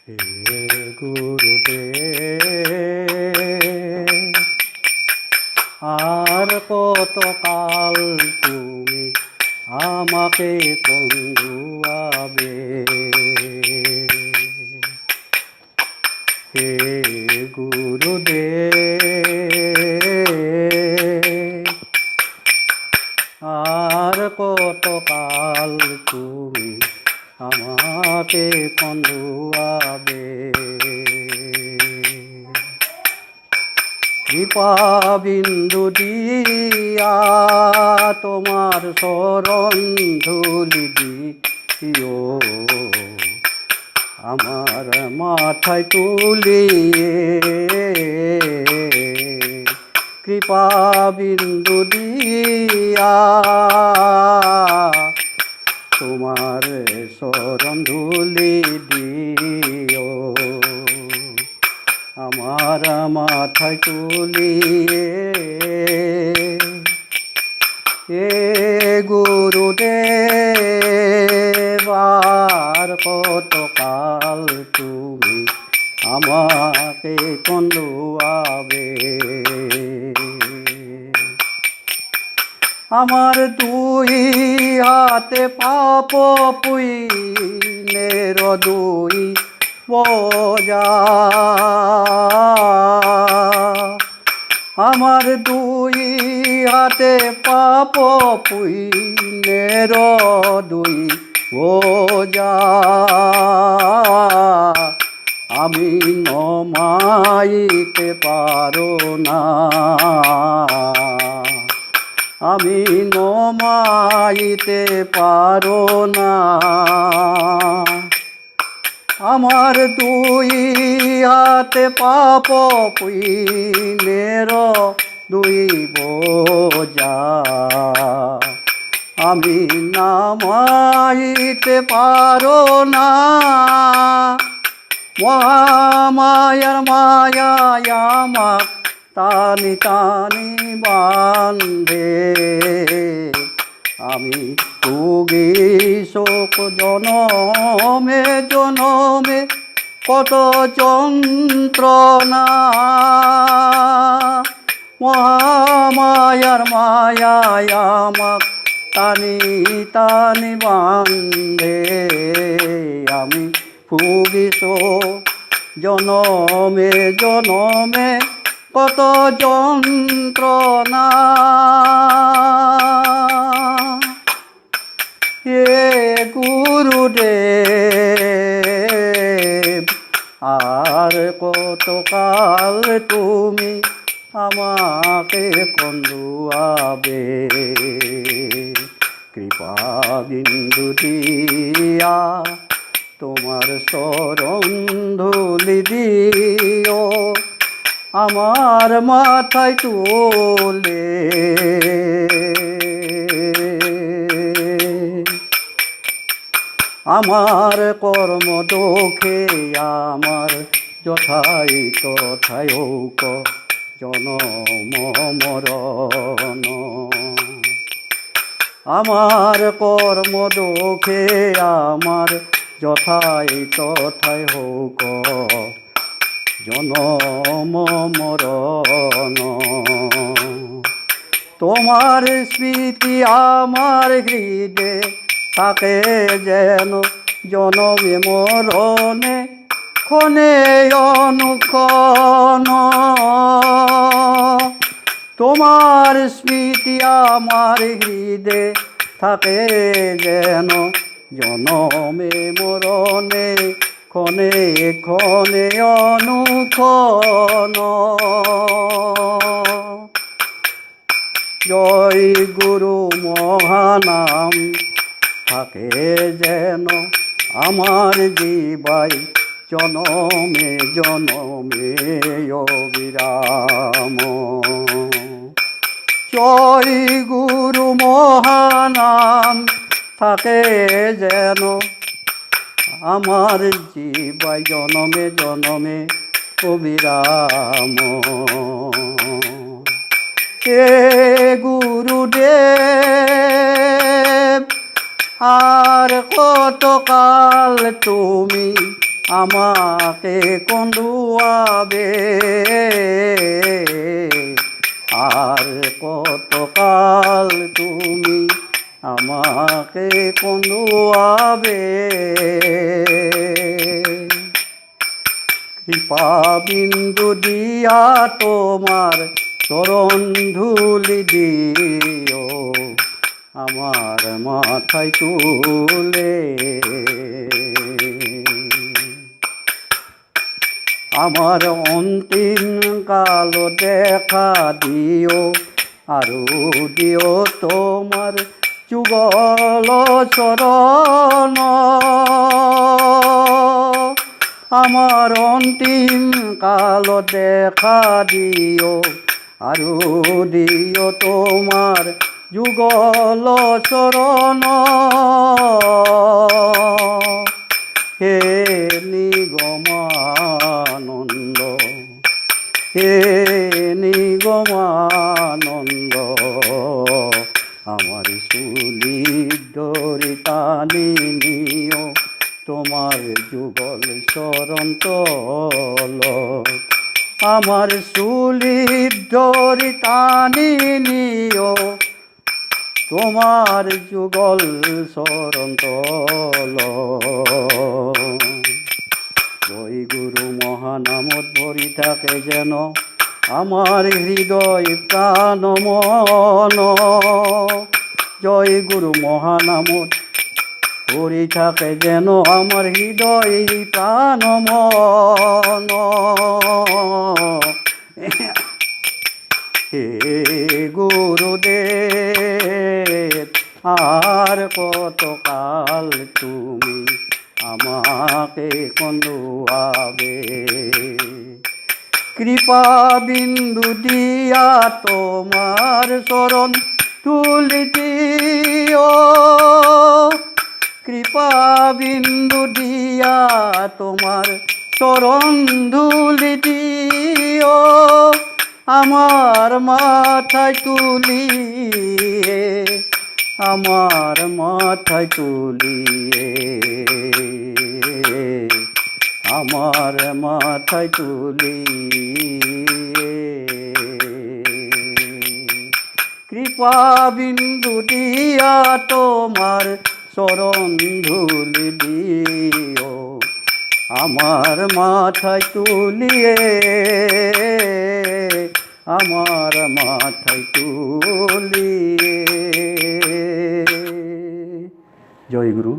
হে গুরুদেব, আর কতকাল তুমি আমাকে কন্দুয়াবে? হে গুরুদেব, আর কতকাল তুমি আমাকে কন্দুয়াবে? কৃপা বিন্দু দিয়া তোমার শরণ ধুলি দিও, আমার মাথায় তুলিয়ে কৃপা বিন্দু দিয়া তোমার শরণ ধুলি দিও, আমার মাথায় তুলিয়ে। এ গুরুদেব, আর কতকাল তুমি আমাকে কন্দুয়াবে? আমার দুই হাতে পাপ পুইনের দুই বোঝা, আমার দুই হাতে পাপ পুইনের দুই বোঝা, আমি নমাইতে পারো না, আমি নমাইতে পারো না। আমার দুই হাতে পাপ পুইনের দুই বোঝা, আমি নামাইতে পারো না। মহামায়ার মায়ায় আমাক টানি টানি বান্ধে, আমি ভুগি শোক জনমে জনমে কত যন্ত্রণা। মহামায়ার মায়ায় আমাক টানি টানি বান্ধে, আমি ভুগি শোক জনমে জনমে কত যন্ত্রণা। হে গুরুদেব, আর কতকাল তুমি আমাকে কন্দুয়াবে? কৃপা বিন্দু দিয়া তোমার শরণ ধুলি দিও, আমার মাথায় তোলে। আমার কর্ম দোষে আমার যথাই তথায় হোক জনম মরণ, আমার কর্ম দোষে আমার যথাই তথায় হোক জনম মরণ। তোমার স্মৃতি আমার হৃদে থাকে যেন জনমে মরণে ক্ষণে অনুক্ষণ। তোমার স্মৃতি আমার হৃদে থাকে যেন জনমে মরণে ক্ষণে ক্ষণে অনুক্ষণ। জয় গুরু মহানাম থাকে যেন আমার জীবাই জনমে জনমে অবিরাম। জয় গুরু মহানাম থাকে যেন আমার জীবাই জনমে জনমে অবিরাম। হে গুরুদেব, আর কতকাল তুমি আমাকে কন্দুয়াবে আর কতকাল তুমি আমাকে কন্দুয়াবে কৃপা বিন্দু দিয়া তোমার চরণ ধুলি দিও আমার মাথায় তুলে আমার অন্তিম কাল দেখা দিও আরো দিও তোমার যুগল চরণ আমার অন্তিম কাল দেখা দিও আরো দিও তোমার যুগল চরণ হে নিগমানন্দ হে নিগমানন্দ আমার চুলি দড়ি টানি নিও তোমার যুগল চরণ তলত আমার চুলির দড়ি টানি নিও তোমার যুগল চরণ তলত জয় গুরু মহানামত ভরি থাকে যেন আমার হৃদয় প্রাণ মন জয় গুরু মহানামত ভরি থাকে যেন আমার হৃদয় প্রাণ মন হে গুরুদেব আর কতকাল তুমি আমাকে কন্দুয়াবে কৃপা বিন্দু দিয়া তোমার চরণ তুলি দিও কৃপা বিন্দু দিয়া তোমার চরণ ধুলি দিও আমার মাথায় তুলিয়ে আমার মাথায় তুলিয়ে আমার মাথায় তুলিয়ে কৃপা বিন্দু দিয়া তোমার চরণ ধুলি দিও আমার মাথায় তুলিয়ে আমার মাথায় তুলিয়ে জয় গুরু।